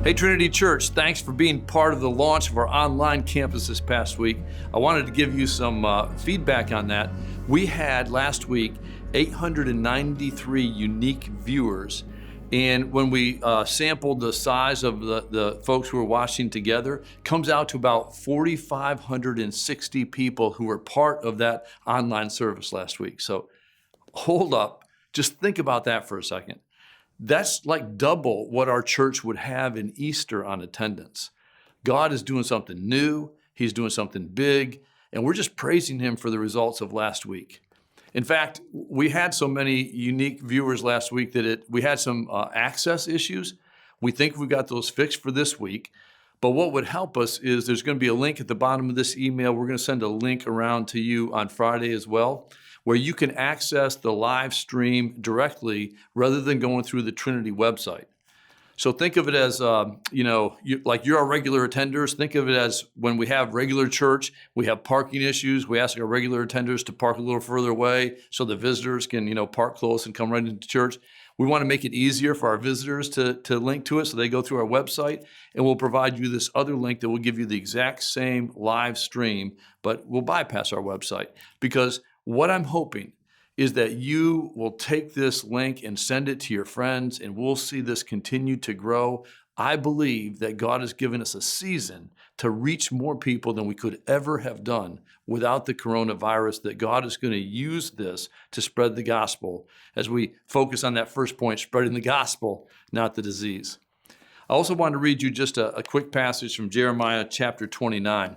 Hey Trinity Church, thanks for being part of the launch of our online campus this past week. I wanted to give you some feedback on that. We had last week 893 unique viewers, and when we sampled the size of the folks who were watching together, comes out to about 4,560 people who were part of that online service last week. So hold up, just think about that for a second. That's like double what our church would have in Easter on attendance. God is doing something new, He's doing something big, and we're just praising Him for the results of last week. In fact, we had so many unique viewers last week that we had some access issues. We think we got those fixed for this week. But what would help us is there's going to be a link at the bottom of this email. We're going to send a link around to you on Friday as well, where you can access the live stream directly rather than going through the Trinity website. So think of it as, like you're our regular attenders. Think of it as when we have regular church, we have parking issues. We ask our regular attenders to park a little further away so the visitors can, park close and come right into church. We want to make it easier for our visitors to link to it, so they go through our website, and we'll provide you this other link that will give you the exact same live stream, but we'll bypass our website. Because what I'm hoping is that you will take this link and send it to your friends, and we'll see this continue to grow. I believe that God has given us a season to reach more people than we could ever have done without the coronavirus, that God is going to use this to spread the gospel as we focus on that first point, spreading the gospel, not the disease. I also want to read you just a quick passage from Jeremiah chapter 29.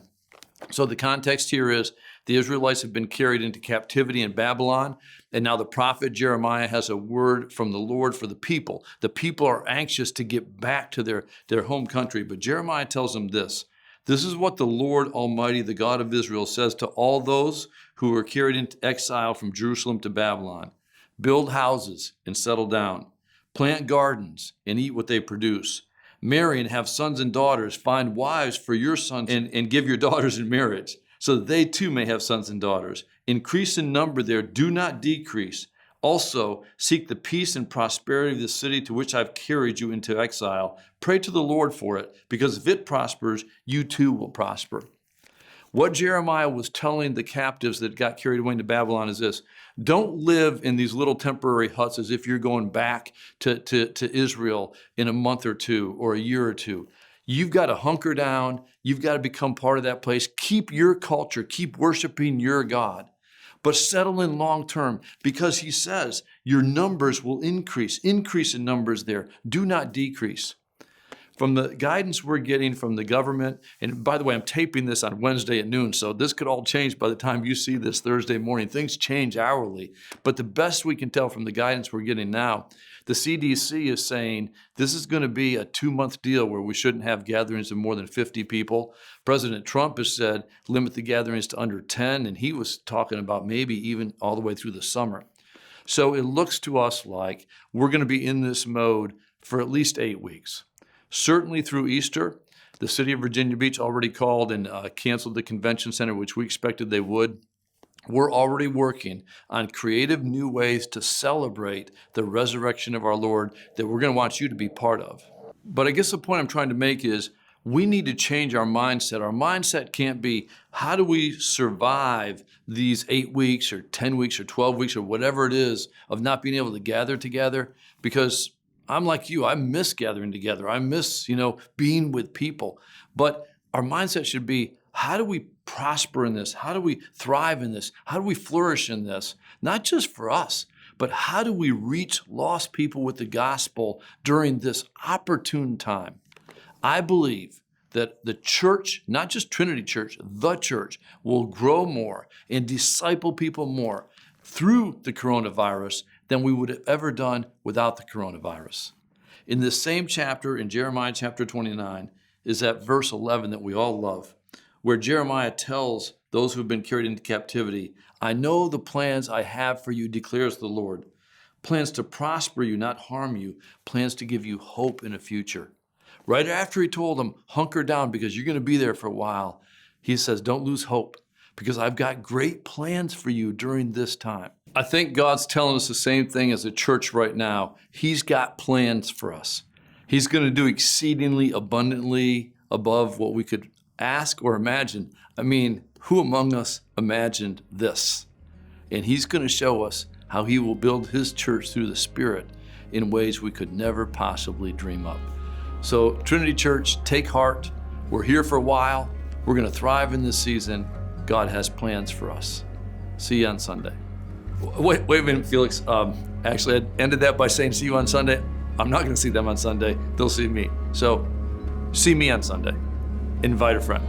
So the context here is the Israelites have been carried into captivity in Babylon, and now the prophet Jeremiah has a word from the Lord for the people. The people are anxious to get back to their home country, but Jeremiah tells them this. This is what the Lord Almighty, the God of Israel, says to all those who were carried into exile from Jerusalem to Babylon. Build houses and settle down. Plant gardens and eat what they produce. Marry and have sons and daughters. Find wives for your sons and give your daughters in marriage, so that they too may have sons and daughters. Increase in number there, do not decrease. Also, seek the peace and prosperity of the city to which I've carried you into exile. Pray to the Lord for it, because if it prospers, you too will prosper. What Jeremiah was telling the captives that got carried away into Babylon is this. Don't live in these little temporary huts as if you're going back to Israel in a month or two or a year or two. You've got to hunker down. You've got to become part of that place. Keep your culture. Keep worshiping your God. But settle in long term, because He says your numbers will increase. Increase in numbers there. Do not decrease. From the guidance we're getting from the government, and by the way, I'm taping this on Wednesday at noon, so this could all change by the time you see this Thursday morning. Things change hourly. But the best we can tell from the guidance we're getting now, the CDC is saying this is going to be a 2-month deal where we shouldn't have gatherings of more than 50 people. President Trump has said limit the gatherings to under 10, and he was talking about maybe even all the way through the summer. So it looks to us like we're going to be in this mode for at least 8 weeks. Certainly through Easter. The city of Virginia Beach already called and canceled the convention center, which we expected they would. We're already working on creative new ways to celebrate the resurrection of our Lord that we're going to want you to be part of. But I guess the point I'm trying to make is we need to change our mindset. Our mindset can't be, how do we survive these 8 weeks or 10 weeks or 12 weeks or whatever it is of not being able to gather together? Because I'm like you, I miss gathering together. I miss, being with people. But our mindset should be, how do we prosper in this? How do we thrive in this? How do we flourish in this? Not just for us, but how do we reach lost people with the gospel during this opportune time? I believe that the church, not just Trinity Church, the church, will grow more and disciple people more through the coronavirus than we would have ever done without the coronavirus. In this same chapter, in Jeremiah chapter 29, is that verse 11 that we all love, where Jeremiah tells those who have been carried into captivity, I know the plans I have for you, declares the Lord. Plans to prosper you, not harm you. Plans to give you hope in a future. Right after he told them, hunker down because you're going to be there for a while, he says, don't lose hope, because I've got great plans for you during this time. I think God's telling us the same thing as a church right now. He's got plans for us. He's going to do exceedingly abundantly above what we could ask or imagine. I mean, who among us imagined this? And he's going to show us how he will build his church through the Spirit in ways we could never possibly dream up. So Trinity Church, take heart. We're here for a while. We're going to thrive in this season. God has plans for us. See you on Sunday. Wait a minute, Felix. Actually, I ended that by saying see you on Sunday. I'm not going to see them on Sunday. They'll see me. So see me on Sunday. Invite a friend.